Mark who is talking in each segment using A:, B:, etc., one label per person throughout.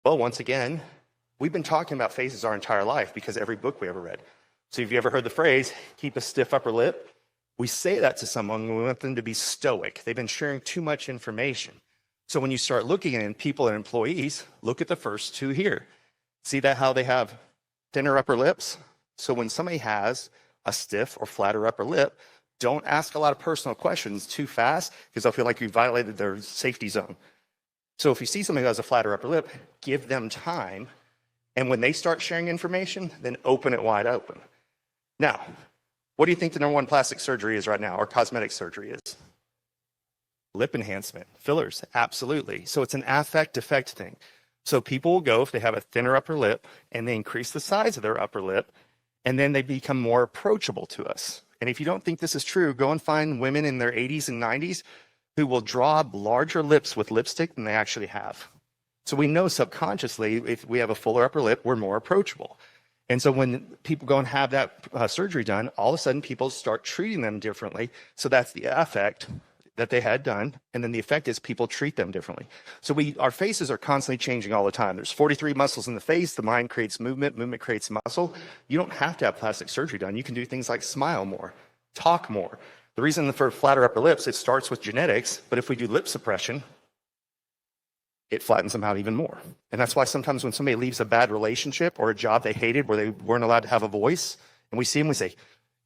A: Well, once again, we've been talking about faces our entire life because every book we ever read. So if you ever heard the phrase, keep a stiff upper lip, we say that to someone when we want them to be stoic. They've been sharing too much information. So when you start looking at people and employees, look at the first two here. See that how they have thinner upper lips? So when somebody has a stiff or flatter upper lip, don't ask a lot of personal questions too fast because they'll feel like you violated their safety zone. So if you see somebody who has a flatter upper lip, give them time. And when they start sharing information, then open it wide open. Now, what do you think the number one plastic surgery is right now, or cosmetic surgery is? Lip enhancement, fillers, absolutely. So it's an affect effect thing. So people will go if they have a thinner upper lip and they increase the size of their upper lip, and then they become more approachable to us. And if you don't think this is true, go and find women in their 80s and 90s who will draw larger lips with lipstick than they actually have. So we know subconsciously, if we have a fuller upper lip, we're more approachable. And so when people go and have that surgery done, all of a sudden people start treating them differently. So that's the affect that they had done. And then the effect is people treat them differently. So our faces are constantly changing all the time. There's 43 muscles in the face. The mind creates movement. Movement creates muscle. You don't have to have plastic surgery done. You can do things like smile more, talk more. The reason for flatter upper lips, it starts with genetics. But if we do lip suppression, it flattens them out even more. And that's why sometimes when somebody leaves a bad relationship or a job they hated where they weren't allowed to have a voice, and we see them, we say,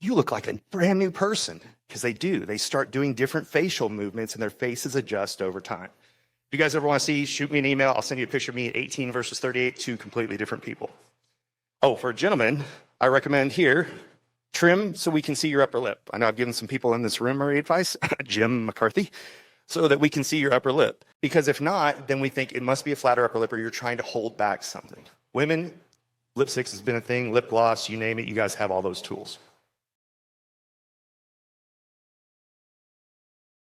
A: you look like a brand new person. Because they do. They start doing different facial movements and their faces adjust over time. If you guys ever want to see, shoot me an email. I'll send you a picture of me at 18 versus 38, two completely different people. Oh, for a gentleman, I recommend here, trim so we can see your upper lip. I know I've given some people in this room already advice, Jim McCarthy, so that we can see your upper lip. Because if not, then we think it must be a flatter upper lip or you're trying to hold back something. Women, lipsticks has been a thing, lip gloss, you name it, you guys have all those tools.